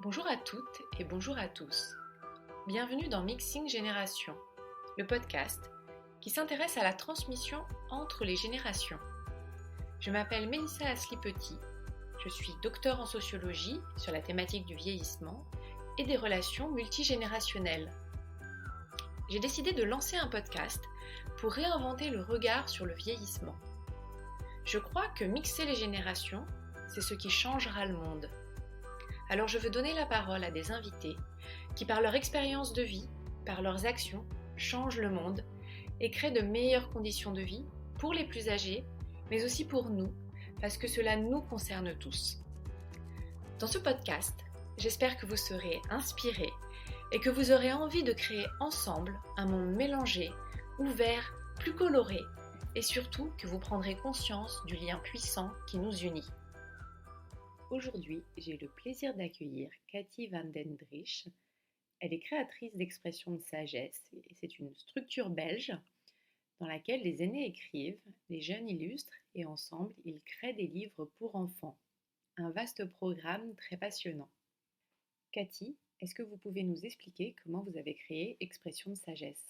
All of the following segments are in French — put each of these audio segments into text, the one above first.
Bonjour à toutes et bonjour à tous. Bienvenue dans Mixing Génération, le podcast qui s'intéresse à la transmission entre les générations. Je m'appelle Mélissa Asli-Petit, je suis docteure en sociologie sur la thématique du vieillissement et des relations multigénérationnelles. J'ai décidé de lancer un podcast pour réinventer le regard sur le vieillissement. Je crois que mixer les générations, c'est ce qui changera le monde. Alors je veux donner la parole à des invités qui, par leur expérience de vie, par leurs actions, changent le monde et créent de meilleures conditions de vie pour les plus âgés, mais aussi pour nous, parce que cela nous concerne tous. Dans ce podcast, j'espère que vous serez inspirés et que vous aurez envie de créer ensemble un monde mélangé, ouvert, plus coloré, et surtout que vous prendrez conscience du lien puissant qui nous unit. Aujourd'hui, j'ai le plaisir d'accueillir Cathy van den Driesch. Elle est créatrice d'expressions de sagesse et c'est une structure belge dans laquelle les aînés écrivent, les jeunes illustrent et ensemble, ils créent des livres pour enfants. Un vaste programme très passionnant. Cathy, est-ce que vous pouvez nous expliquer comment vous avez créé Expressions de sagesse ?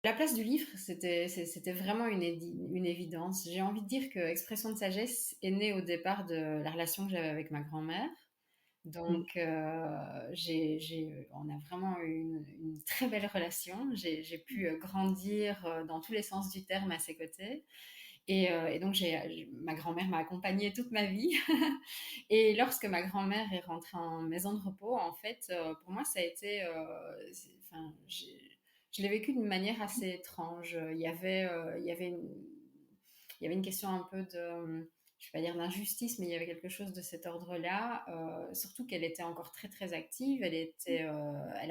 La place du livre, c'était vraiment une évidence. J'ai envie de dire que Expression de sagesse est née au départ de la relation que j'avais avec ma grand-mère. Donc, on a vraiment eu une très belle relation. J'ai pu grandir dans tous les sens du terme à ses côtés. Et donc, ma grand-mère m'a accompagnée toute ma vie. Et lorsque ma grand-mère est rentrée en maison de repos, en fait, pour moi, ça a été... je l'ai vécu d'une manière assez étrange. Il y avait une question un peu de, je vais pas dire d'injustice, mais il y avait quelque chose de cet ordre-là. Surtout qu'elle était encore très très active. Elle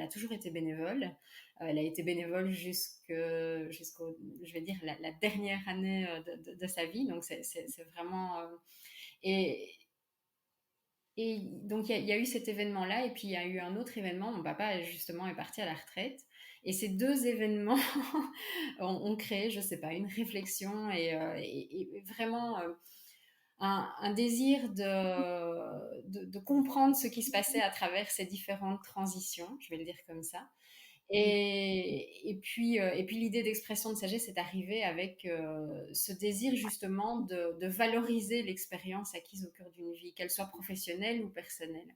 a toujours été bénévole. Elle a été bénévole jusqu'au, je vais dire, la dernière année de sa vie. Donc c'est vraiment et et donc, il y a eu cet événement-là, et puis il y a eu un autre événement. Mon papa, justement, est parti à la retraite. Et ces deux événements ont créé, je sais pas, une réflexion et vraiment un désir de comprendre ce qui se passait à travers ces différentes transitions, je vais le dire comme ça. Et puis l'idée d'expression de sagesse est arrivée avec ce désir justement de valoriser l'expérience acquise au cours d'une vie, qu'elle soit professionnelle ou personnelle.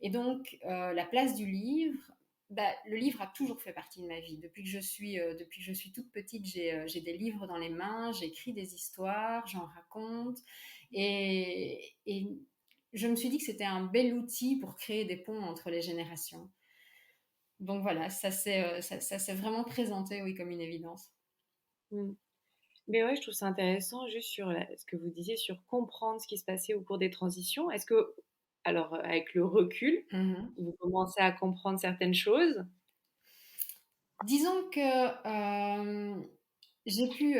Et donc, la place du livre, le livre a toujours fait partie de ma vie. Depuis que je suis toute petite, j'ai des livres dans les mains, j'écris des histoires, j'en raconte. Et je me suis dit que c'était un bel outil pour créer des ponts entre les générations. Donc voilà, ça s'est vraiment présenté, oui, comme une évidence. Mais ouais, je trouve ça intéressant juste sur ce que vous disiez sur comprendre ce qui se passait au cours des transitions. Est-ce que, alors avec le recul, Mhm. vous commencez à comprendre certaines choses? Disons que j'ai pu...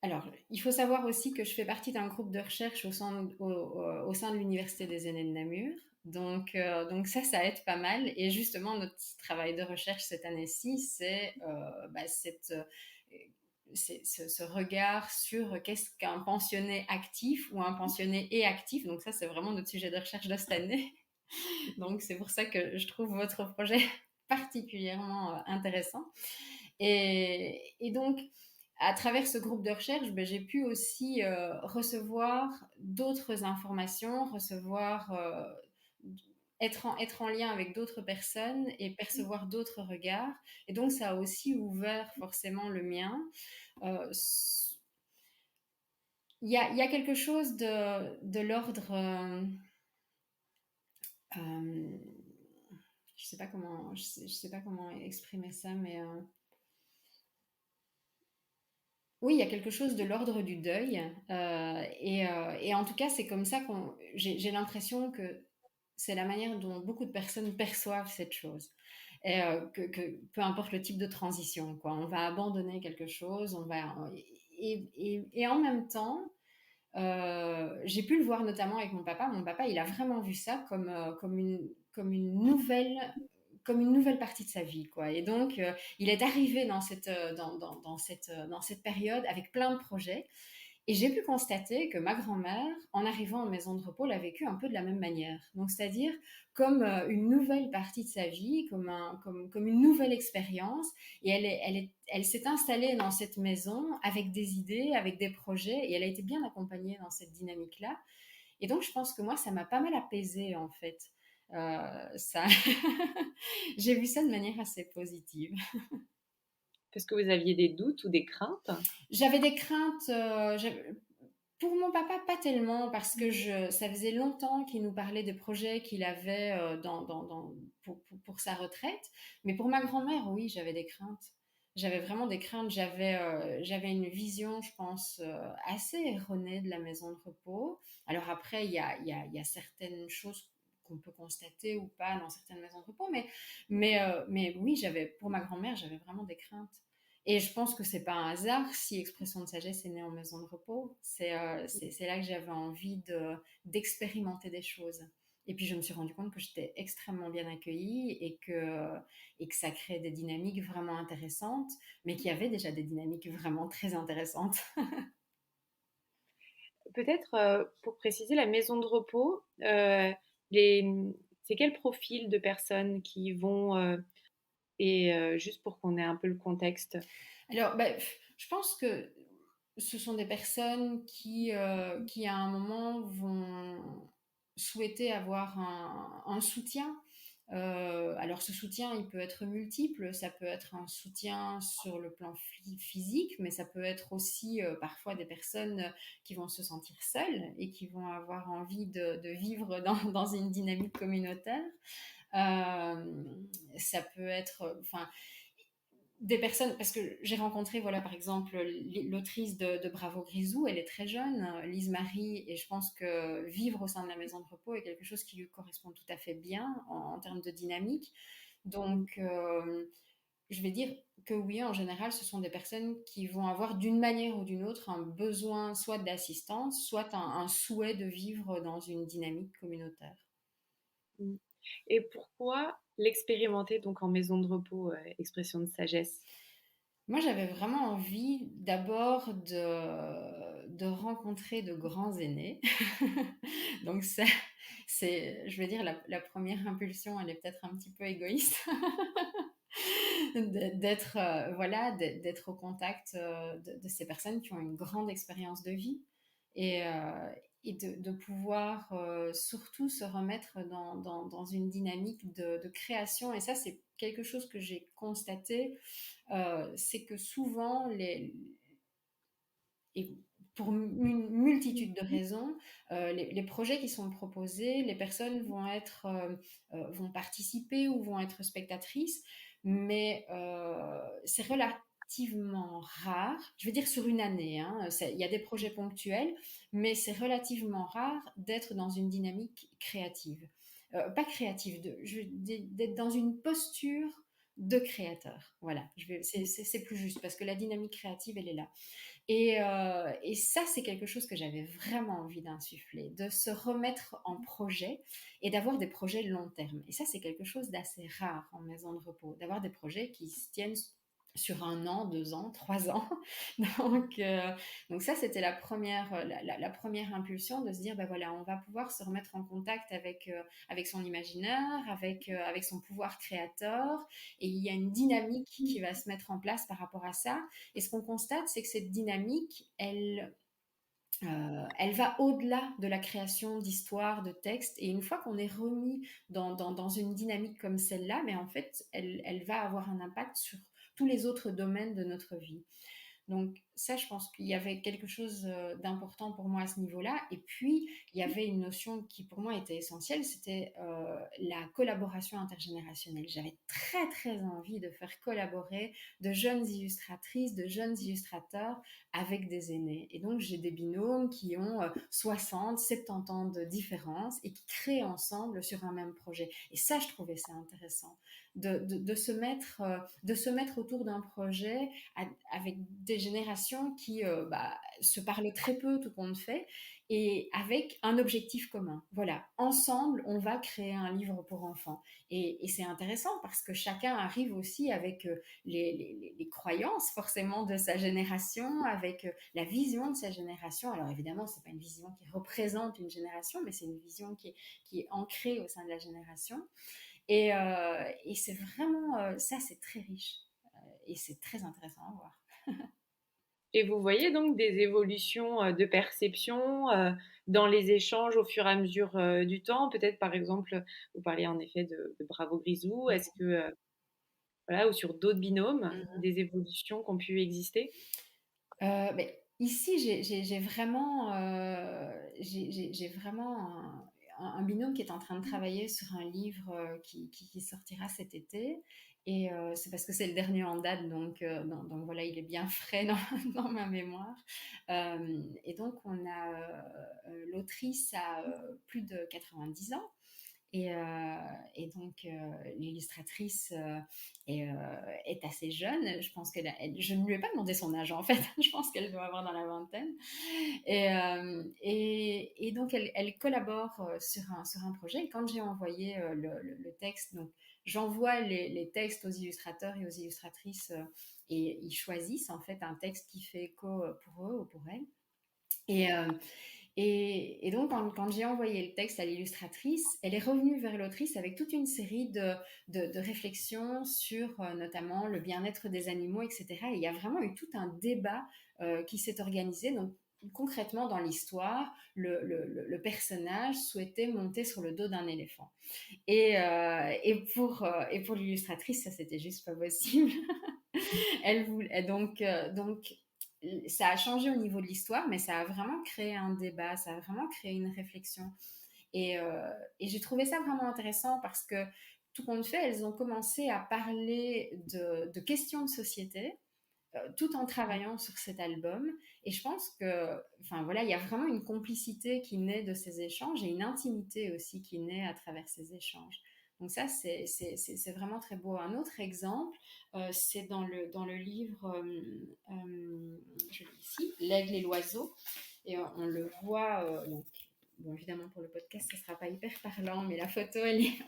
alors, il faut savoir aussi que je fais partie d'un groupe de recherche au sein de l'Université des aînés de Namur. Donc ça aide pas mal. Et justement, notre travail de recherche cette année-ci, c'est ce regard sur qu'est-ce qu'un pensionné actif ou un pensionné et actif. Donc ça, c'est vraiment notre sujet de recherche de cette année. Donc c'est pour ça que je trouve votre projet particulièrement intéressant. Et donc, à travers ce groupe de recherche, j'ai pu aussi recevoir d'autres informations, être en lien avec d'autres personnes et percevoir d'autres regards. Et donc, ça a aussi ouvert forcément le mien. Euh, il y a quelque chose de l'ordre... euh, je sais pas comment exprimer ça, mais oui, il y a quelque chose de l'ordre du deuil. Et en tout cas, c'est comme ça j'ai l'impression que c'est la manière dont beaucoup de personnes perçoivent cette chose. Et que peu importe le type de transition, quoi, on va abandonner quelque chose, et en même temps, j'ai pu le voir notamment avec mon papa. Mon papa, il a vraiment vu ça comme une nouvelle partie de sa vie, quoi. Et donc, il est arrivé dans cette période avec plein de projets. Et j'ai pu constater que ma grand-mère, en arrivant en maison de repos, l'a vécu un peu de la même manière. Donc, c'est-à-dire comme une nouvelle partie de sa vie, comme une nouvelle expérience. Et elle s'est installée dans cette maison avec des idées, avec des projets, et elle a été bien accompagnée dans cette dynamique-là. Et donc, je pense que moi, ça m'a pas mal apaisée, en fait. Ça... J'ai vu ça de manière assez positive. Parce que vous aviez des doutes ou des craintes? J'avais des craintes, pour mon papa, pas tellement, parce que ça faisait longtemps qu'il nous parlait des projets qu'il avait pour sa retraite. Mais pour ma grand-mère, oui, j'avais des craintes. J'avais vraiment des craintes. J'avais une vision, je pense, assez erronée de la maison de repos. Alors après, il y a certaines choses qu'on peut constater ou pas dans certaines maisons de repos, mais oui, pour ma grand-mère, j'avais vraiment des craintes. Et je pense que c'est pas un hasard si Expression de sagesse est née en maison de repos. C'est là que j'avais envie d'expérimenter des choses. Et puis je me suis rendu compte que j'étais extrêmement bien accueillie et que ça créait des dynamiques vraiment intéressantes, mais qu'il y avait déjà des dynamiques vraiment très intéressantes. Peut-être pour préciser, la maison de repos, les, c'est quel profil de personnes qui vont et juste pour qu'on ait un peu le contexte. Alors, bah, je pense que ce sont des personnes qui à un moment vont souhaiter avoir un soutien. Alors ce soutien, il peut être multiple, ça peut être un soutien sur le plan physique, mais ça peut être aussi parfois des personnes qui vont se sentir seules et qui vont avoir envie de vivre dans une dynamique communautaire. Euh, Ça peut être, enfin, des personnes, parce que j'ai rencontré, voilà, par exemple, l'autrice de Bravo Grisou, elle est très jeune, Lise Marie, et je pense que vivre au sein de la maison de repos est quelque chose qui lui correspond tout à fait bien en termes de dynamique. Donc, je vais dire que oui, en général, ce sont des personnes qui vont avoir d'une manière ou d'une autre un besoin soit d'assistance, soit un souhait de vivre dans une dynamique communautaire. Mm. Et pourquoi l'expérimenter donc en maison de repos, expression de sagesse? Moi, j'avais vraiment envie d'abord de rencontrer de grands aînés. Donc, ça, je veux dire, la première impulsion, elle est peut-être un petit peu égoïste. D'être voilà, d'être au contact de ces personnes qui ont une grande expérience de vie et, de pouvoir surtout se remettre dans une dynamique de création. Et ça, c'est quelque chose que j'ai constaté, c'est que souvent, et pour une multitude de raisons, les projets qui sont proposés, les personnes vont participer ou vont être spectatrices, mais c'est relativement rare, je veux dire sur une année, hein, il y a des projets ponctuels, mais c'est relativement rare d'être dans une dynamique créative. Pas créative, d'être dans une posture de créateur. Voilà, c'est plus juste parce que la dynamique créative, elle est là. Et ça, c'est quelque chose que j'avais vraiment envie d'insuffler, de se remettre en projet et d'avoir des projets long terme. Et ça, c'est quelque chose d'assez rare en maison de repos, d'avoir des projets qui se tiennent sur 1 an, 2 ans, 3 ans. Donc, euh, donc ça, c'était la première impulsion de se dire, ben voilà, on va pouvoir se remettre en contact avec son imaginaire, avec son pouvoir créateur. Et il y a une dynamique qui va se mettre en place par rapport à ça. Et ce qu'on constate, c'est que cette dynamique, elle va au-delà de la création d'histoires, de textes. Et une fois qu'on est remis dans une dynamique comme celle-là, mais en fait, elle va avoir un impact sur tous les autres domaines de notre vie. Donc ça, je pense qu'il y avait quelque chose d'important pour moi à ce niveau-là. Et puis, il y avait une notion qui pour moi était essentielle, c'était la collaboration intergénérationnelle. J'avais très très envie de faire collaborer de jeunes illustratrices, de jeunes illustrateurs avec des aînés. Et donc, j'ai des binômes qui ont 60, 70 ans de différence et qui créent ensemble sur un même projet. Et ça, je trouvais ça intéressant de se mettre autour d'un projet avec des générations qui se parlent très peu, tout compte fait, et avec un objectif commun. Voilà, ensemble, on va créer un livre pour enfants. Et c'est intéressant parce que chacun arrive aussi avec les croyances forcément de sa génération, avec la vision de sa génération. Alors évidemment, c'est pas une vision qui représente une génération, mais c'est une vision qui est ancrée au sein de la génération. Et c'est vraiment, ça c'est très riche et c'est très intéressant à voir. Et vous voyez donc des évolutions de perception dans les échanges au fur et à mesure du temps. Peut-être par exemple, vous parliez en effet de Bravo Grisou. Est-ce que, voilà, ou sur d'autres binômes, Mhm. des évolutions qui ont pu exister? Mais ici, j'ai vraiment, j'ai vraiment un binôme qui est en train de travailler sur un livre qui sortira cet été. Et c'est parce que c'est le dernier en date, donc voilà, il est bien frais dans ma mémoire. Et donc, l'autrice a plus de 90 ans. Et donc, l'illustratrice est assez jeune. Je pense je ne lui ai pas demandé son âge en fait. Je pense qu'elle doit avoir dans la vingtaine. Et donc, elle collabore sur un projet. Et quand j'ai envoyé le texte, donc j'envoie les textes aux illustrateurs et aux illustratrices et ils choisissent en fait un texte qui fait écho pour eux ou pour elles. Et, euh, et donc, quand j'ai envoyé le texte à l'illustratrice, elle est revenue vers l'autrice avec toute une série de réflexions sur notamment le bien-être des animaux, etc. Et il y a vraiment eu tout un débat qui s'est organisé. Donc, concrètement, dans l'histoire, le personnage souhaitait monter sur le dos d'un éléphant. Et pour l'illustratrice, ça, c'était juste pas possible. Elle voulait, donc, ça a changé au niveau de l'histoire, mais ça a vraiment créé un débat, ça a vraiment créé une réflexion. Et j'ai trouvé ça vraiment intéressant parce que tout compte fait, elles ont commencé à parler de questions de société tout en travaillant sur cet album. Et je pense que, enfin voilà, il y a vraiment une complicité qui naît de ces échanges et une intimité aussi qui naît à travers ces échanges. Donc ça, c'est vraiment très beau. Un autre exemple, c'est dans le livre, je l'ai ici, L'aigle et l'oiseau. Et on le voit, donc, bon, évidemment, pour le podcast, ça ne sera pas hyper parlant, mais la photo,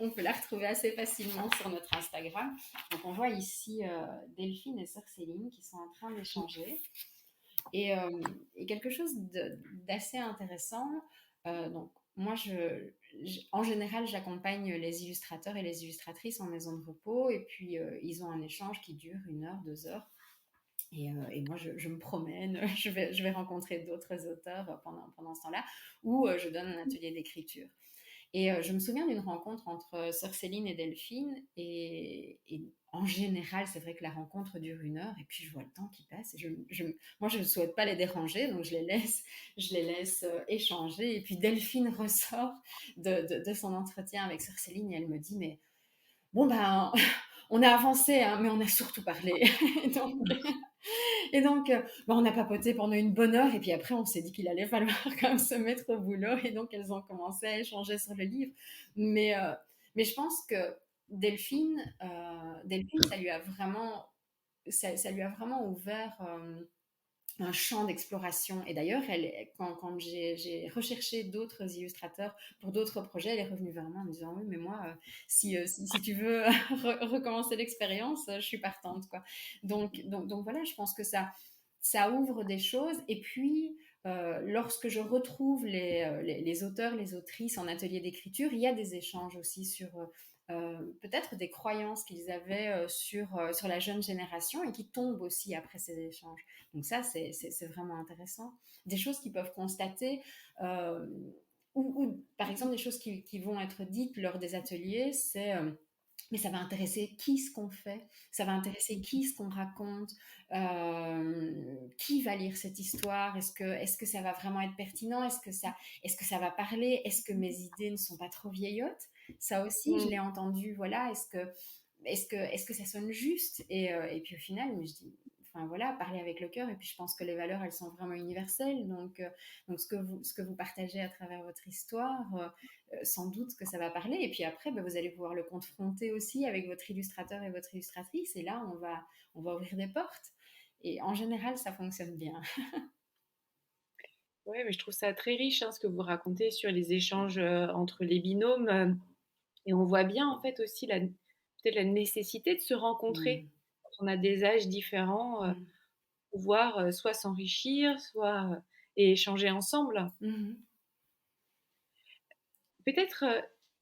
on peut la retrouver assez facilement sur notre Instagram. Donc, on voit ici Delphine et Sœur Céline qui sont en train d'échanger. Et, euh, et quelque chose d'assez intéressant, donc, moi, en général, j'accompagne les illustrateurs et les illustratrices en maison de repos, et puis ils ont un échange qui dure 1 heure, 2 heures. Et moi, je me promène, je vais rencontrer d'autres auteurs pendant ce temps-là, ou je donne un atelier d'écriture. Et je me souviens d'une rencontre entre Sœur Céline et Delphine, et en général, c'est vrai que la rencontre dure 1 heure, et puis je vois le temps qui passe, et moi, je ne souhaite pas les déranger, donc je les laisse échanger, et puis Delphine ressort de son entretien avec Sœur Céline, et elle me dit, mais bon, ben, on a avancé, hein, mais on a surtout parlé. donc, bah, on a papoté pendant une bonne heure et puis après, on s'est dit qu'il allait falloir quand même se mettre au boulot et donc elles ont commencé à échanger sur le livre. Mais je pense que Delphine, ça lui a vraiment ouvert un champ d'exploration. Et d'ailleurs, quand j'ai recherché d'autres illustrateurs pour d'autres projets, elle est revenue vers moi en me disant oui, mais moi, si tu veux recommencer l'expérience, je suis partante, quoi. Donc voilà, je pense que ça ouvre des choses. Et puis, lorsque je retrouve les auteurs, les autrices en atelier d'écriture, il y a des échanges aussi sur peut-être des croyances qu'ils avaient sur la jeune génération et qui tombent aussi après ces échanges. Donc ça, c'est vraiment intéressant. Des choses qu'ils peuvent constater, euh, ou par exemple des choses qui vont être dites lors des ateliers, c'est mais ça va intéresser qui ce qu'on fait, ça va intéresser qui ce qu'on raconte, qui va lire cette histoire, est-ce que ça va vraiment être pertinent, est-ce que ça va parler, est-ce que mes idées ne sont pas trop vieillottes. Ça aussi, je Mm. l'ai entendu, voilà, est-ce que ça sonne juste et puis au final, je dis, enfin voilà, parler avec le cœur. Et puis je pense que les valeurs, elles sont vraiment universelles. Donc ce que vous partagez à travers votre histoire, sans doute que ça va parler. Et puis après, bah, vous allez pouvoir le confronter aussi avec votre illustrateur et votre illustratrice. Et là, on va ouvrir des portes. Et en général, ça fonctionne bien. Ouais, mais je trouve ça très riche, hein, ce que vous racontez sur les échanges, entre les binômes, et on voit bien, en fait, aussi la peut-être la nécessité de se rencontrer Mmh. quand on a des âges différents, Mmh. pouvoir, soit s'enrichir, soit, et échanger ensemble. Mmh. Peut-être,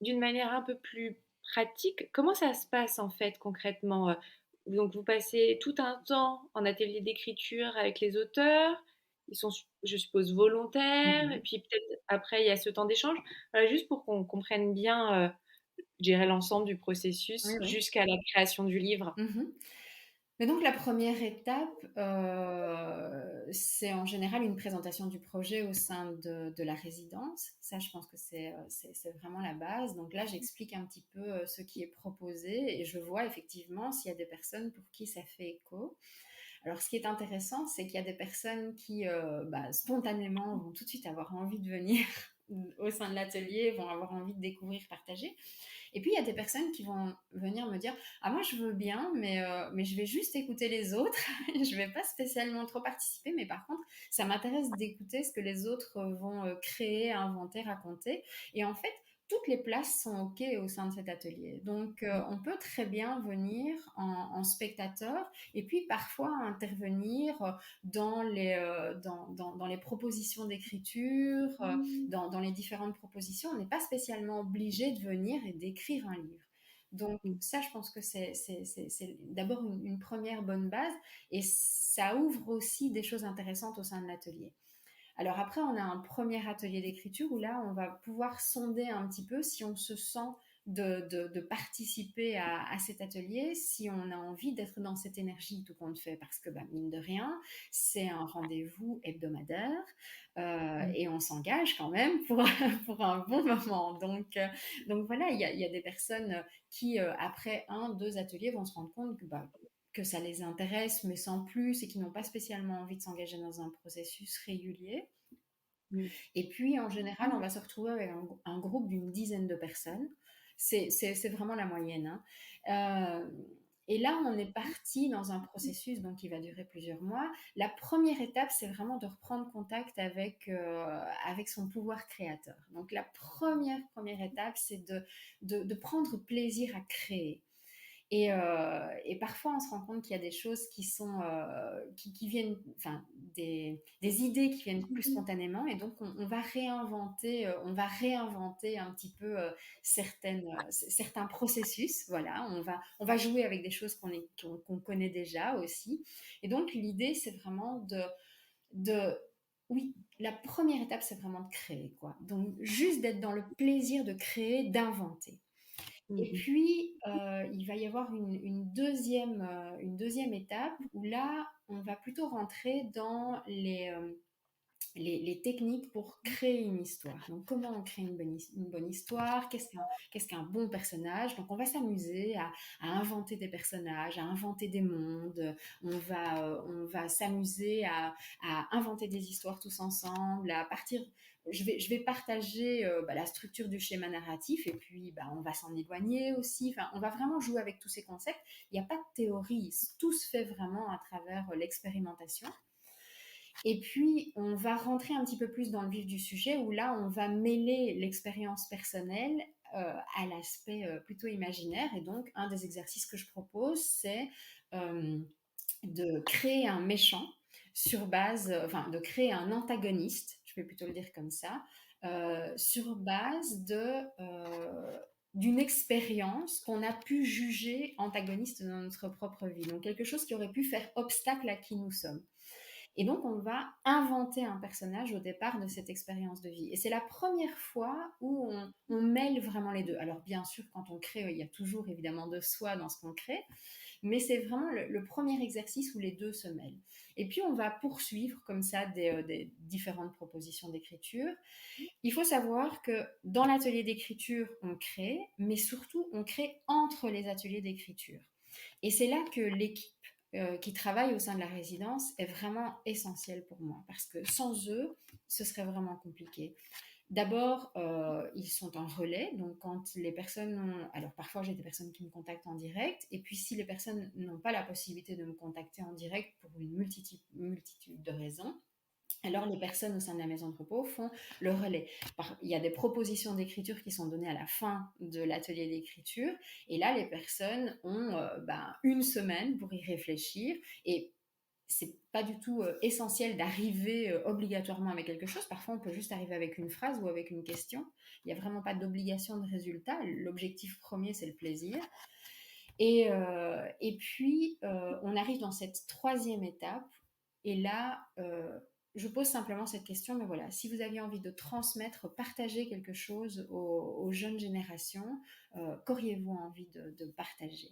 d'une manière un peu plus pratique, comment ça se passe, en fait, concrètement? Donc vous passez tout un temps en atelier d'écriture avec les auteurs. Ils sont je suppose volontaires et Mmh. puis peut-être après il y a ce temps d'échange. Voilà, juste pour qu'on comprenne bien, je dirais l'ensemble du Oui, processus oui. jusqu'à la création du livre. Mmh. Mais donc la première étape, c'est en général une présentation du projet au sein de la résidence. Ça, je pense que c'est vraiment la base. Donc là, j'explique un petit peu, ce qui est proposé et je vois effectivement s'il y a des personnes pour qui ça fait écho. Alors ce qui est intéressant, c'est qu'il y a des personnes qui, spontanément vont tout de suite avoir envie de venir au sein de l'atelier, vont avoir envie de découvrir, partager. Et puis, il y a des personnes qui vont venir me dire: «Ah, moi, je veux bien, mais je vais juste écouter les autres. Je vais pas spécialement trop participer, mais par contre, ça m'intéresse d'écouter ce que les autres vont créer, inventer, raconter.» Et en fait, toutes les places sont OK au sein de cet atelier. Donc, on peut très bien venir en spectateur et puis parfois intervenir dans les propositions d'écriture, dans les différentes propositions. On n'est pas spécialement obligé de venir et d'écrire un livre. Donc Mmh. ça, je pense que c'est d'abord une première bonne base et ça ouvre aussi des choses intéressantes au sein de l'atelier. Alors après, on a un premier atelier d'écriture où là, on va pouvoir sonder un petit peu si on se sent de participer à cet atelier, si on a envie d'être dans cette énergie tout compte fait, parce que bah, mine de rien, c'est un rendez-vous hebdomadaire Mmh. et on s'engage quand même pour, pour un bon moment. Donc voilà, il y a des personnes qui, après un, deux ateliers, vont se rendre compte que, bah, que ça les intéresse, mais sans plus, et qui n'ont pas spécialement envie de s'engager dans un processus régulier. Mmh. Et puis, en général, on va se retrouver avec un groupe d'une dizaine de personnes. C'est vraiment la moyenne, hein. Euh, et là, on est parti dans un processus donc, qui va durer plusieurs mois. La première étape, c'est vraiment de reprendre contact avec son pouvoir créateur. Donc, la première étape, c'est de prendre plaisir à créer. Et parfois, on se rend compte qu'il y a des choses qui sont qui viennent, enfin, des idées qui viennent plus spontanément, et donc on va réinventer un petit peu certains processus. Voilà, on va jouer avec des choses qu'on connaît déjà aussi. Et donc, l'idée, c'est vraiment de oui, la première étape, c'est vraiment de créer, quoi. Donc, juste d'être dans le plaisir de créer, d'inventer. Et Mmh. puis, il va y avoir une deuxième étape où là, on va plutôt rentrer dans les techniques pour créer une histoire. Donc, comment on crée une bonne histoire? Qu'est-ce qu'un bon personnage? Donc, on va s'amuser à inventer des personnages, à inventer des mondes. On va s'amuser à inventer des histoires tous ensemble, à partir... Je vais partager la structure du schéma narratif et puis on va s'en éloigner aussi. Enfin, on va vraiment jouer avec tous ces concepts. Il n'y a pas de théorie. Tout se fait vraiment à travers l'expérimentation. Et puis, on va rentrer un petit peu plus dans le vif du sujet où là, on va mêler l'expérience personnelle à l'aspect plutôt imaginaire. Et donc, un des exercices que je propose, c'est euh, de créer un méchant sur base, enfin, de créer un antagoniste, je vais plutôt le dire comme ça, sur base d'une expérience qu'on a pu juger antagoniste dans notre propre vie. Donc, quelque chose qui aurait pu faire obstacle à qui nous sommes. Et donc, on va inventer un personnage au départ de cette expérience de vie. Et c'est la première fois où on mêle vraiment les deux. Alors, bien sûr, quand on crée, il y a toujours évidemment de soi dans ce qu'on crée, mais c'est vraiment le premier exercice où les deux se mêlent. Et puis, on va poursuivre comme ça des différentes propositions d'écriture. Il faut savoir que dans l'atelier d'écriture, on crée, mais surtout, on crée entre les ateliers d'écriture. Et c'est là que l'équipe qui travaille au sein de la résidence est vraiment essentielle pour moi, parce que sans eux, ce serait vraiment compliqué. D'abord, ils sont en relais, donc quand les personnes ont... Alors parfois j'ai des personnes qui me contactent en direct, et puis si les personnes n'ont pas la possibilité de me contacter en direct pour une multitude de raisons, Alors, les personnes au sein de la maison de repos font le relais. Il y a des propositions d'écriture qui sont données à la fin de l'atelier d'écriture. Et là, les personnes ont une semaine pour y réfléchir. Et c'est pas du tout essentiel d'arriver obligatoirement avec quelque chose. Parfois, on peut juste arriver avec une phrase ou avec une question. Il n'y a vraiment pas d'obligation de résultat. L'objectif premier, c'est le plaisir. Et puis, on arrive dans cette troisième étape. Et là, je pose simplement cette question, mais voilà, si vous aviez envie de transmettre, partager quelque chose aux jeunes générations, qu'auriez-vous envie de partager?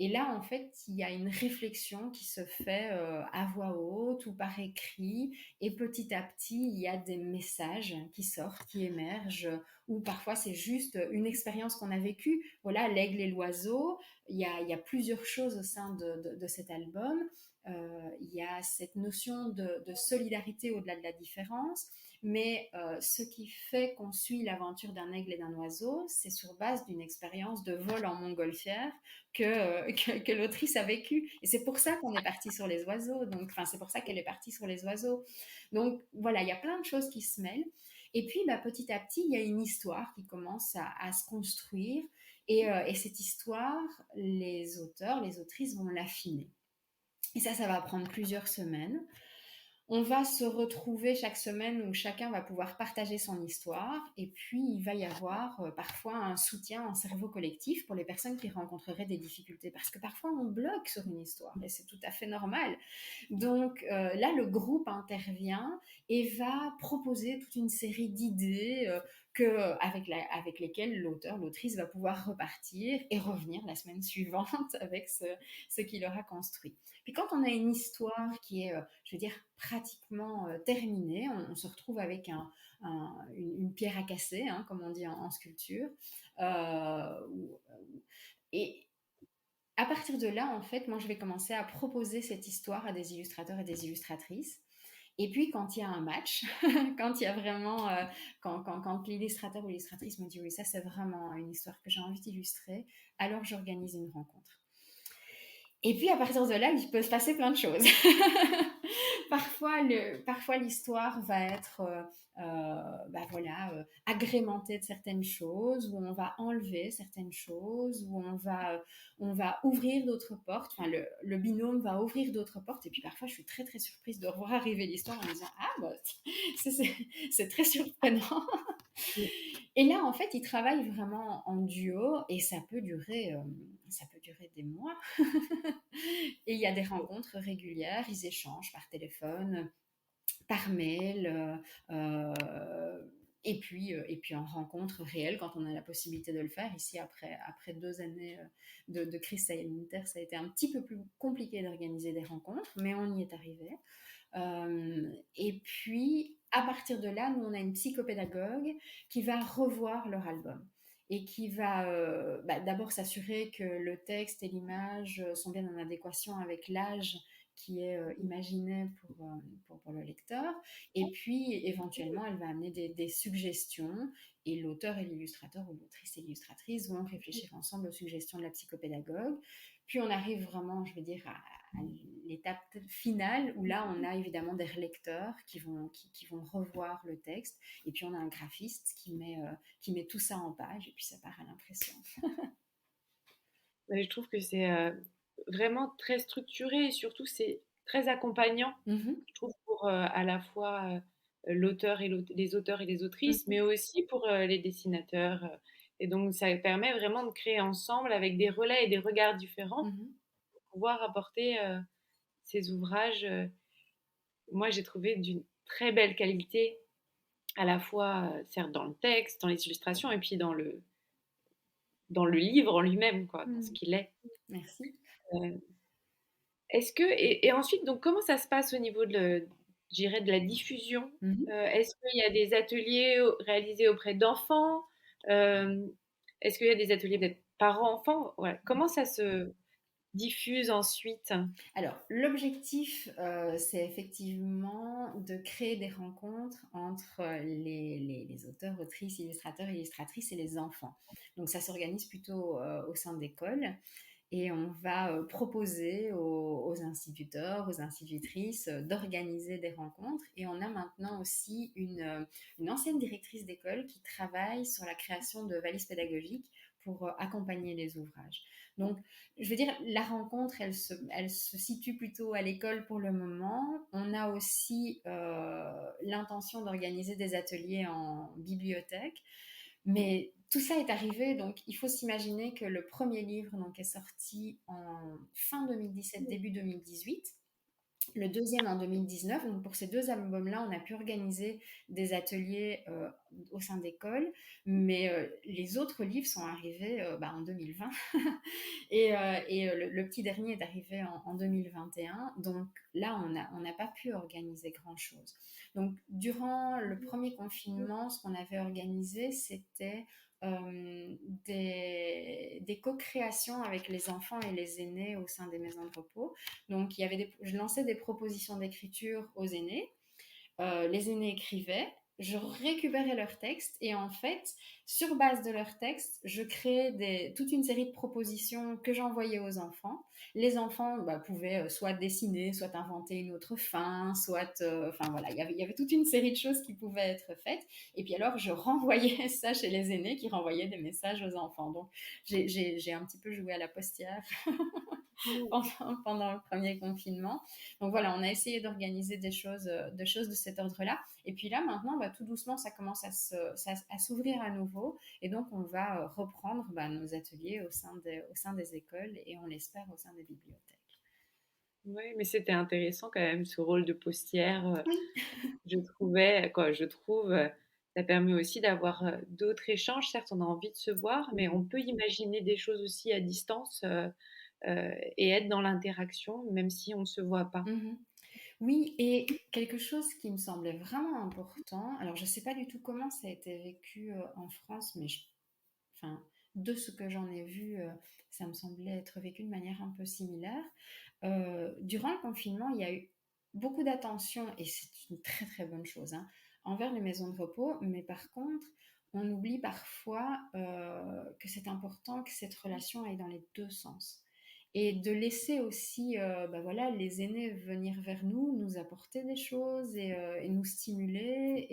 Et là, en fait, il y a une réflexion qui se fait à voix haute ou par écrit. Et petit à petit, il y a des messages qui sortent, qui émergent, ou parfois c'est juste une expérience qu'on a vécue. Voilà, l'aigle et l'oiseau. Il y a plusieurs choses au sein de cet album. Il y a cette notion de solidarité au-delà de la différence. Mais ce qui fait qu'on suit l'aventure d'un aigle et d'un oiseau, c'est sur base d'une expérience de vol en montgolfière que l'autrice a vécu. Et c'est pour ça qu'on est parti sur les oiseaux. Donc, enfin, c'est pour ça qu'elle est partie sur les oiseaux. Donc, voilà, il y a plein de choses qui se mêlent. Et puis, petit à petit, il y a une histoire qui commence à se construire. Et cette histoire, les auteurs, les autrices vont l'affiner. Et ça va prendre plusieurs semaines. On va se retrouver chaque semaine où chacun va pouvoir partager son histoire et puis il va y avoir parfois un soutien, un cerveau collectif pour les personnes qui rencontreraient des difficultés parce que parfois on bloque sur une histoire et c'est tout à fait normal. Donc là, le groupe intervient et va proposer toute une série d'idées avec lesquelles l'auteur, l'autrice va pouvoir repartir et revenir la semaine suivante avec ce qu'il aura construit. Puis quand on a une histoire qui est, je veux dire, pratiquement terminée, on se retrouve avec une pierre à casser, hein, comme on dit en sculpture. Euh, et à partir de là, en fait, moi, je vais commencer à proposer cette histoire à des illustrateurs et des illustratrices. Et puis, quand il y a un match, quand il y a vraiment, quand l'illustrateur ou l'illustratrice me dit oui, ça c'est vraiment une histoire que j'ai envie d'illustrer, alors j'organise une rencontre. Et puis à partir de là, il peut se passer plein de choses. Parfois l'histoire va être agrémentée de certaines choses, où on va enlever certaines choses, où on va ouvrir d'autres portes. Enfin, le binôme va ouvrir d'autres portes. Et puis parfois, je suis très très surprise de revoir arriver l'histoire en me disant ah bah c'est très surprenant. Et là, en fait, ils travaillent vraiment en duo et ça peut durer des mois. Et il y a des rencontres régulières, ils échangent par téléphone, par mail, et puis en rencontre réelle quand on a la possibilité de le faire. Ici, après 2 années de crise sanitaire, ça a été un petit peu plus compliqué d'organiser des rencontres, mais on y est arrivé. Et puis, à partir de là, nous, on a une psychopédagogue qui va revoir leur album et qui va d'abord s'assurer que le texte et l'image sont bien en adéquation avec l'âge qui est imaginé pour le lecteur. Et puis, éventuellement, elle va amener des suggestions et l'auteur et l'illustrateur ou l'autrice et l'illustratrice vont réfléchir ensemble aux suggestions de la psychopédagogue. Puis, on arrive vraiment, je veux dire, à l'étape finale où là, on a évidemment des relecteurs qui vont revoir le texte. Et puis, on a un graphiste qui met tout ça en page et puis ça part à l'impression. Mais je trouve que c'est vraiment très structuré et surtout c'est très accompagnant, Mhm. je trouve, pour à la fois l'auteur et les auteurs et les autrices, Mhm. mais aussi pour les dessinateurs. Et donc ça permet vraiment de créer ensemble avec des relais et des regards différents, Mhm. pour pouvoir apporter ces ouvrages. Moi, j'ai trouvé d'une très belle qualité, à la fois, certes, dans le texte, dans les illustrations, et puis dans le livre en lui-même, quoi, dans ce Mhm. qu'il est. Merci. Euh, Est-ce que et ensuite donc comment ça se passe au niveau je dirais de la diffusion? Mhm. Est-ce qu'il y a des ateliers réalisés auprès d'enfants? Hem, Est-ce qu'il y a des ateliers peut-être parents-enfants? Voilà. Comment ça se diffuse ensuite? Alors, l'objectif, c'est effectivement de créer des rencontres entre les auteurs, autrices, illustrateurs, illustratrices et les enfants. Donc, ça s'organise plutôt au sein d'écoles. et on va proposer aux instituteurs, aux institutrices d'organiser des rencontres. Et on a maintenant aussi une ancienne directrice d'école qui travaille sur la création de valises pédagogiques pour accompagner les ouvrages. Donc, je veux dire, la rencontre, elle se situe plutôt à l'école pour le moment. On a aussi l'intention d'organiser des ateliers en bibliothèque. Mais tout ça est arrivé, donc il faut s'imaginer que le premier livre donc, est sorti en fin 2017, début 2018. Le deuxième en 2019. Donc pour ces deux albums-là, on a pu organiser des ateliers au sein d'écoles, mais les autres livres sont arrivés en 2020 et le petit dernier est arrivé en 2021. Donc là, on n'a pas pu organiser grand-chose. Donc durant le premier confinement, ce qu'on avait organisé, c'était des co-créations avec les enfants et les aînés au sein des maisons de repos. Donc, je lançais des propositions d'écriture aux aînés. Les aînés écrivaient, je récupérais leurs textes et en fait, sur base de leurs textes, je créais toute une série de propositions que j'envoyais aux enfants. Les enfants pouvaient soit dessiner, soit inventer une autre fin, soit... Enfin voilà, il y avait toute une série de choses qui pouvaient être faites. Et puis alors, je renvoyais ça chez les aînés qui renvoyaient des messages aux enfants. Donc, j'ai un petit peu joué à la postière pendant le premier confinement. Donc voilà, on a essayé d'organiser des choses de cet ordre-là. Et puis là, maintenant, tout doucement, ça commence à s'ouvrir à nouveau. Et donc, on va reprendre nos ateliers au sein des écoles et on l'espère au sein des bibliothèques. Oui, mais c'était intéressant quand même ce rôle de postière. Oui. Je trouve, ça permet aussi d'avoir d'autres échanges. Certes, on a envie de se voir, mais on peut imaginer des choses aussi à distance et être dans l'interaction, même si on ne se voit pas. Mm-hmm. Oui, et quelque chose qui me semblait vraiment important, alors je ne sais pas du tout comment ça a été vécu en France, mais enfin, de ce que j'en ai vu, ça me semblait être vécu de manière un peu similaire. Durant le confinement, il y a eu beaucoup d'attention, et c'est une très très bonne chose, hein, envers les maisons de repos, mais par contre, on oublie parfois que c'est important que cette relation aille dans les deux sens. Et de laisser aussi voilà, les aînés venir vers nous, nous apporter des choses et nous stimuler.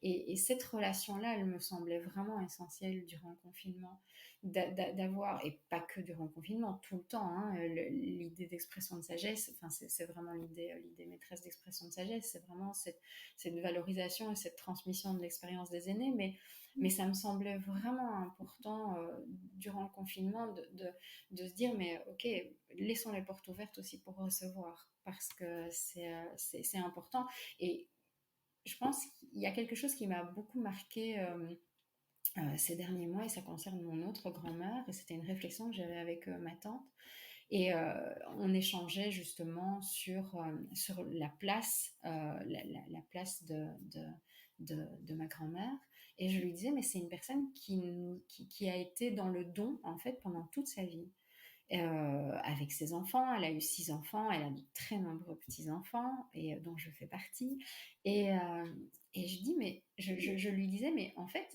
Et cette relation-là, elle me semblait vraiment essentielle durant le confinement. D'avoir, et pas que durant le confinement, tout le temps, hein, l'idée d'expression de sagesse, enfin, c'est vraiment l'idée maîtresse d'expression de sagesse, c'est vraiment cette valorisation et cette transmission de l'expérience des aînés. Mais ça me semblait vraiment important durant le confinement de se dire, mais ok, laissons les portes ouvertes aussi pour recevoir, parce que c'est important. Et je pense qu'il y a quelque chose qui m'a beaucoup marqué ces derniers mois, et ça concerne mon autre grand-mère, et c'était une réflexion que j'avais avec ma tante. Et on échangeait justement sur la place, la place de ma grand-mère. Et je lui disais, mais c'est une personne qui a été dans le don, en fait, pendant toute sa vie. Avec ses enfants, elle a eu 6 enfants, elle a de très nombreux petits-enfants, et dont je fais partie. Et, et je lui disais, mais en fait,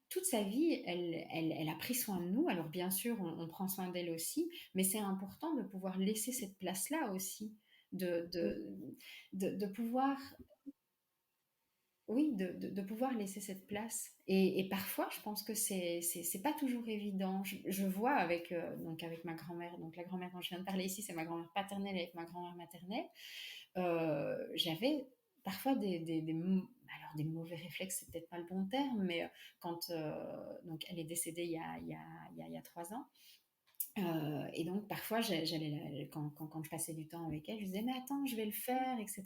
toute sa vie, elle a pris soin de nous. Alors bien sûr, on prend soin d'elle aussi, mais c'est important de pouvoir laisser cette place-là aussi, de, de, de pouvoir, oui, de pouvoir laisser cette place. Et parfois, je pense que c'est pas toujours évident. Je vois donc avec ma grand-mère, donc la grand-mère dont je viens de parler ici, c'est ma grand-mère paternelle avec ma grand-mère maternelle. J'avais parfois alors des mauvais réflexes, c'est peut-être pas le bon terme, mais quand donc elle est décédée il y a 3 ans. Et donc parfois quand je passais du temps avec elle, je disais mais attends, je vais le faire, etc.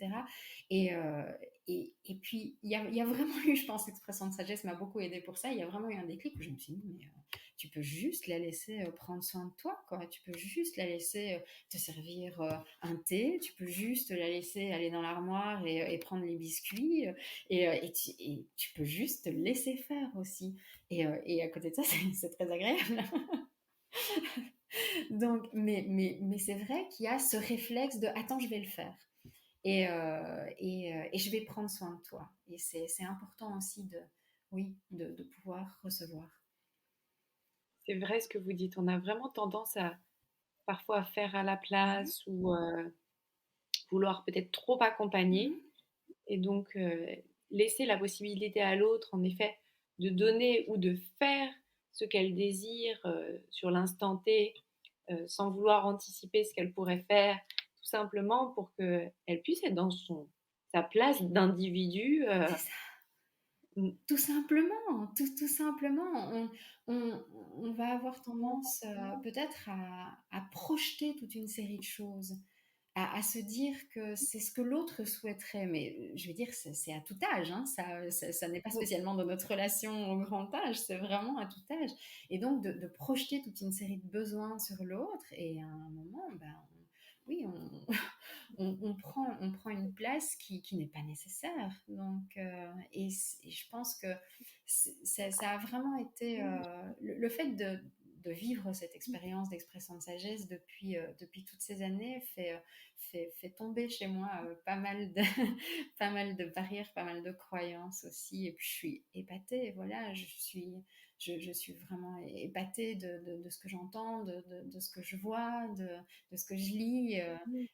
Et, euh, et puis il y a vraiment eu, je pense, l'expression de sagesse m'a beaucoup aidée pour ça. Il y a vraiment eu un déclic où je me suis dit mais tu peux juste la laisser prendre soin de toi, quoi. Tu peux juste la laisser te servir un thé, tu peux juste la laisser aller dans l'armoire et prendre les biscuits et tu peux juste te laisser faire aussi. Et à côté de ça, c'est très agréable. Donc, mais c'est vrai qu'il y a ce réflexe de attends, je vais le faire et je vais prendre soin de toi. Et c'est important aussi oui, de pouvoir recevoir. C'est vrai ce que vous dites. On a vraiment tendance à parfois à faire à la Mhm, place ou vouloir peut-être trop accompagner mhm. et donc laisser la possibilité à l'autre, en effet, de donner ou de faire ce qu'elle désire sur l'instant T, sans vouloir anticiper ce qu'elle pourrait faire, tout simplement pour qu'elle puisse être dans sa place d'individu. C'est ça. Tout simplement, tout simplement, on, on va avoir tendance peut-être à projeter toute une série de choses, à se dire que c'est ce que l'autre souhaiterait. Mais je veux dire, c'est à tout âge, hein, ça n'est pas spécialement dans notre relation au grand âge, c'est vraiment à tout âge. Et donc de projeter toute une série de besoins sur l'autre, et à un moment, ben, oui, on prend une place qui n'est pas nécessaire. Donc, et je pense que ça a vraiment été le fait de vivre cette expérience d'expression de sagesse depuis toutes ces années fait tomber chez moi pas mal de, pas mal de barrières, pas mal de croyances aussi. Et puis je suis épatée, voilà, je suis vraiment épatée de ce que j'entends, de ce que je vois, de ce que je lis.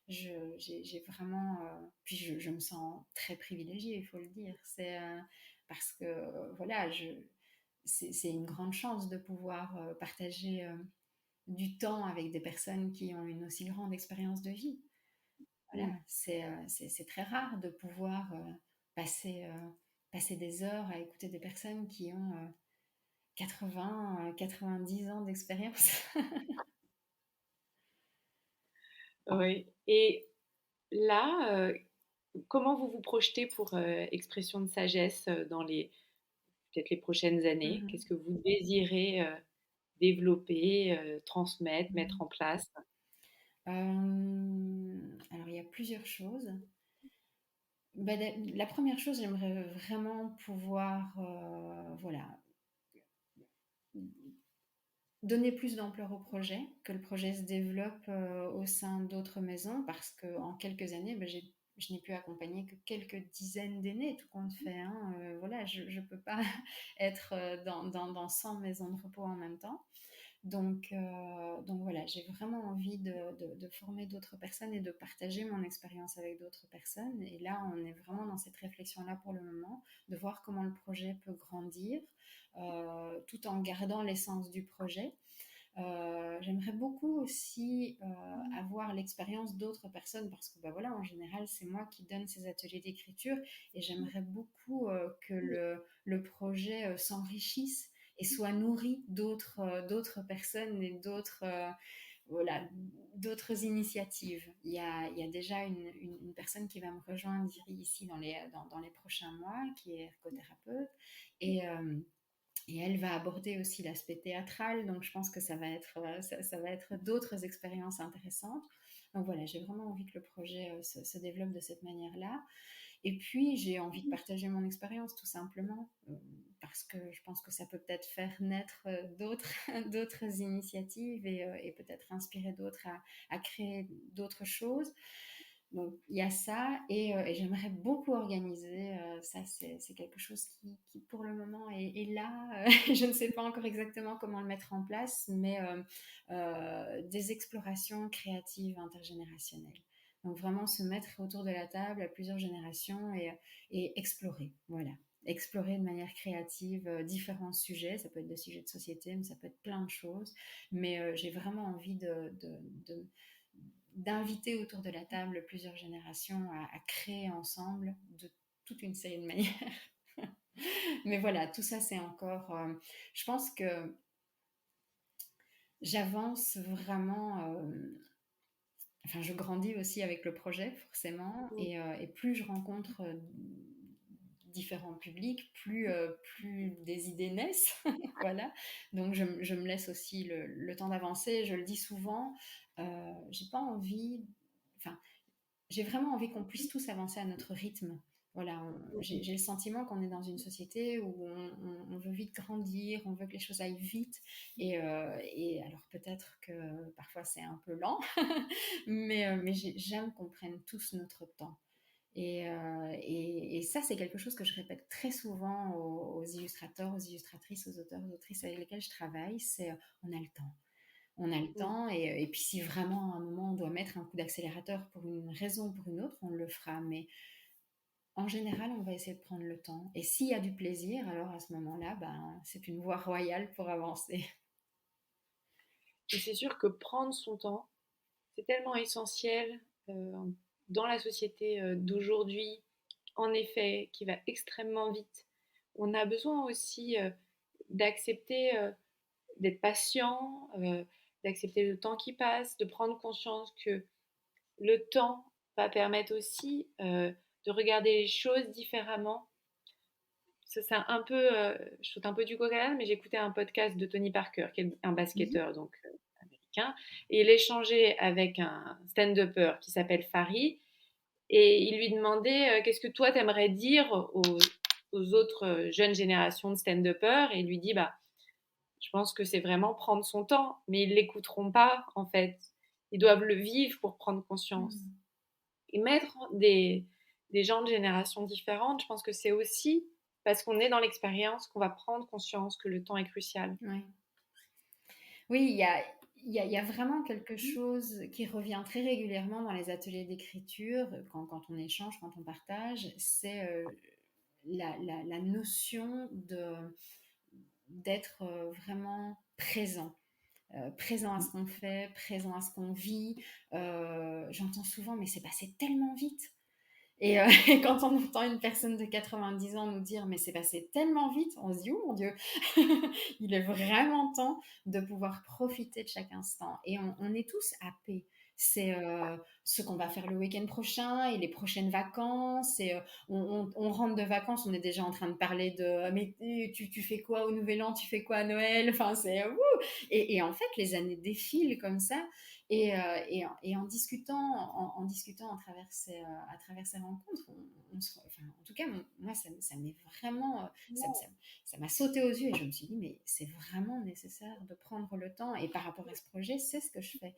J'ai vraiment. Puis je me sens très privilégiée, il faut le dire. C'est parce que, voilà, c'est une grande chance de pouvoir partager du temps avec des personnes qui ont une aussi grande expérience de vie. Voilà, c'est très rare de pouvoir passer, passer des heures à écouter des personnes qui ont 90 ans d'expérience. Oui. Et là, comment vous vous projetez pour expression de sagesse dans peut-être les prochaines années? Mhm. Qu'est-ce que vous désirez développer, transmettre, mettre en place? Alors, il y a plusieurs choses. Bah, la première chose, j'aimerais vraiment pouvoir voilà, donner plus d'ampleur au projet, que le projet se développe au sein d'autres maisons, parce qu'en quelques années, bah, je n'ai pu accompagner que quelques dizaines d'aînés, tout compte fait. Hein. Voilà, je ne peux pas être dans 100 maisons de repos en même temps. Donc voilà, j'ai vraiment envie de former d'autres personnes et de partager mon expérience avec d'autres personnes. Et là, on est vraiment dans cette réflexion-là pour le moment, de voir comment le projet peut grandir, tout en gardant l'essence du projet. J'aimerais beaucoup aussi avoir l'expérience d'autres personnes parce que bah voilà, en général, c'est moi qui donne ces ateliers d'écriture et j'aimerais beaucoup que le projet s'enrichisse et soit nourri d'autres personnes et voilà, d'autres initiatives. Il y a déjà une personne qui va me rejoindre ici dans les prochains mois, qui est ergothérapeute. Et, et elle va aborder aussi l'aspect théâtral, donc je pense que ça va être d'autres expériences intéressantes. Donc voilà, j'ai vraiment envie que le projet se développe de cette manière-là. Et puis, j'ai envie de partager mon expérience, tout simplement, parce que je pense que ça peut peut-être faire naître d'autres initiatives et peut-être inspirer d'autres à créer d'autres choses. Donc, il y a ça, et j'aimerais beaucoup organiser. Ça, c'est quelque chose qui, pour le moment, est là. Je ne sais pas encore exactement comment le mettre en place, mais des explorations créatives intergénérationnelles. Donc, vraiment se mettre autour de la table à plusieurs générations et explorer. Voilà. Explorer de manière créative différents sujets. Ça peut être des sujets de société, mais ça peut être plein de choses. Mais j'ai vraiment envie d'inviter autour de la table plusieurs générations à créer ensemble de toute une série de manières. Mais voilà, tout ça, c'est encore. Je pense que j'avance vraiment. Enfin, je grandis aussi avec le projet, forcément, et plus je rencontre différents publics, plus des idées naissent. Voilà. Donc, je me laisse aussi le temps d'avancer. Je le dis souvent, j'ai pas envie. Enfin, j'ai vraiment envie qu'on puisse tous avancer à notre rythme. Voilà, j'ai le sentiment qu'on est dans une société où on veut vite grandir, on veut que les choses aillent vite. Et alors peut-être que parfois c'est un peu lent, mais j'aime qu'on prenne tous notre temps. Et ça, c'est quelque chose que je répète très souvent aux illustrateurs, aux illustratrices, aux auteurs, aux autrices avec lesquels je travaille, c'est on a le temps. On a le Mm. temps et puis si vraiment à un moment on doit mettre un coup d'accélérateur pour une raison ou pour une autre, on le fera. Mais en général, on va essayer de prendre le temps. Et s'il y a du plaisir, alors à ce moment-là, ben, c'est une voie royale pour avancer. Et c'est sûr que prendre son temps, c'est tellement essentiel euh, dans la société d'aujourd'hui, en effet, qui va extrêmement vite. On a besoin aussi d'accepter d'être patient, d'accepter le temps qui passe, de prendre conscience que le temps va permettre aussi de regarder les choses différemment. Ça, c'est un peu, je saute un peu du coq à l'âne, mais j'écoutais un podcast de Tony Parker, qui est un Mhm. basketteur donc américain, et il échangeait avec un stand-upper qui s'appelle Farid, et il lui demandait qu'est-ce que toi t'aimerais dire aux autres jeunes générations de stand-uppers, et il lui dit bah je pense que c'est vraiment prendre son temps, mais ils l'écouteront pas en fait. Ils doivent le vivre pour prendre conscience. Mhm. Et mettre des gens de générations différentes, je pense que c'est aussi parce qu'on est dans l'expérience qu'on va prendre conscience que le temps est crucial. Ouais. Oui, il y a vraiment quelque chose qui revient très régulièrement dans les ateliers d'écriture, quand on échange, quand on partage, c'est la notion d'être vraiment présent. Présent à ce qu'on fait, présent à ce qu'on vit. J'entends souvent, mais c'est passé tellement vite. Et quand on entend une personne de 90 ans nous dire mais c'est passé tellement vite, on se dit oh mon Dieu, il est vraiment temps de pouvoir profiter de chaque instant. Et on est tous happés. C'est ce qu'on va faire le week-end prochain et les prochaines vacances. Et on rentre de vacances, on est déjà en train de parler de mais tu fais quoi au Nouvel An, tu fais quoi à Noël. Enfin, c'est et en fait, les années défilent comme ça. Et en discutant, en discutant à travers ces rencontres, enfin, en tout cas, moi, ça m'est vraiment, ça m'a sauté aux yeux et je me suis dit, mais c'est vraiment nécessaire de prendre le temps. Et par rapport à ce projet, c'est ce que je fais.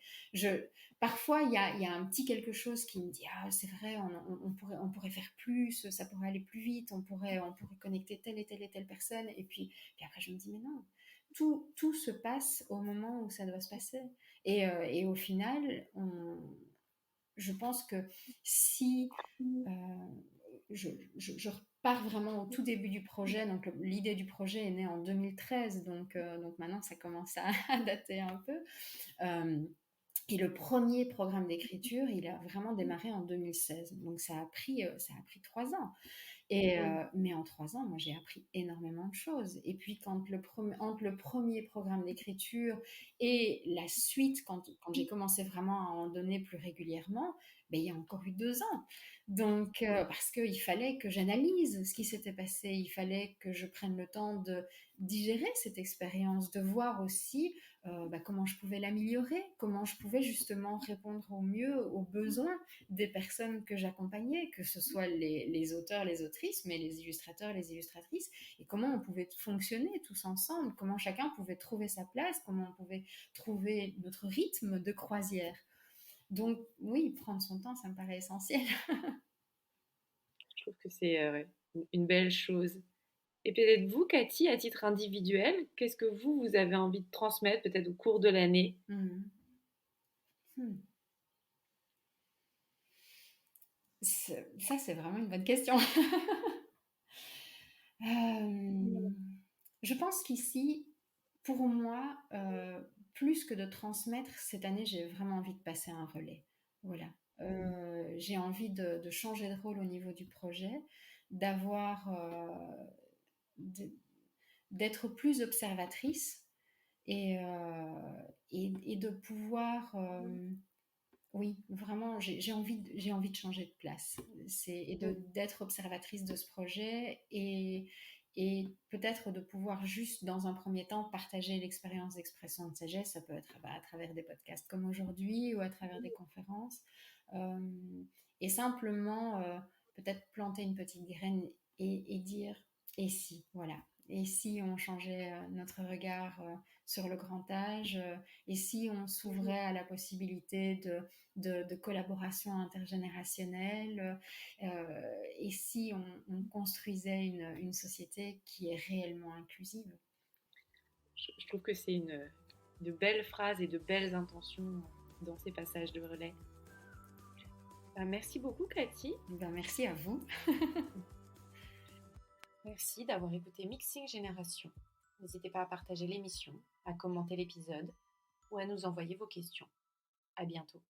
Parfois, il y a un petit quelque chose qui me dit, ah, c'est vrai, on pourrait faire plus, ça pourrait aller plus vite, on pourrait connecter telle et telle personne. Puis après, je me dis, mais non, tout se passe au moment où ça doit se passer. Et au final, je pense que si euh, je repars vraiment au tout début du projet, donc l'idée du projet est née en 2013, donc maintenant ça commence à dater un peu. Euh, et le premier programme d'écriture, il a vraiment démarré en 2016, donc ça a pris 3 ans. Mais en 3 ans, moi, j'ai appris énormément de choses. Et puis, entre le premier programme d'écriture et la suite, quand j'ai commencé vraiment à en donner plus régulièrement, ben, il y a encore eu 2 ans. Donc, parce qu'il fallait que j'analyse ce qui s'était passé, il fallait que je prenne le temps de digérer cette expérience, de voir aussi comment je pouvais l'améliorer, comment je pouvais justement répondre au mieux aux besoins des personnes que j'accompagnais, que ce soit les auteurs, les autrices, mais les illustrateurs, les illustratrices, et comment on pouvait fonctionner tous ensemble, comment chacun pouvait trouver sa place, comment on pouvait trouver notre rythme de croisière. Donc oui, prendre son temps, ça me paraît essentiel. Je trouve que c'est ouais, une belle chose. Et peut-être vous, Cathy, à titre individuel, qu'est-ce que vous avez envie de transmettre peut-être au cours de l'année? Hmm. Hmm. Ça, c'est vraiment une bonne question. Euh, je pense qu'ici, pour moi, plus que de transmettre, cette année, j'ai vraiment envie de passer un relais. Voilà. J'ai envie de changer de rôle au niveau du projet, d'avoir, d- d'être plus observatrice et de pouvoir, oui, vraiment, j'ai envie de changer de place. D'être observatrice de ce projet et peut-être de pouvoir juste, dans un premier temps, partager l'expérience d'expression de sagesse. Ça peut être à travers des podcasts comme aujourd'hui ou à travers des conférences. Euh, et simplement, peut-être planter une petite graine et dire, et si, voilà. Et si on changeait notre regard sur le grand âge, et si on s'ouvrait à la possibilité de collaboration intergénérationnelle, et si on construisait une société qui est réellement inclusive. Je trouve que c'est de belles phrases et de belles intentions dans ces passages de relais. Merci beaucoup, Cathy. Ben, merci à vous. Merci d'avoir écouté Mixing Génération. N'hésitez pas à partager l'émission, à commenter l'épisode ou à nous envoyer vos questions. À bientôt.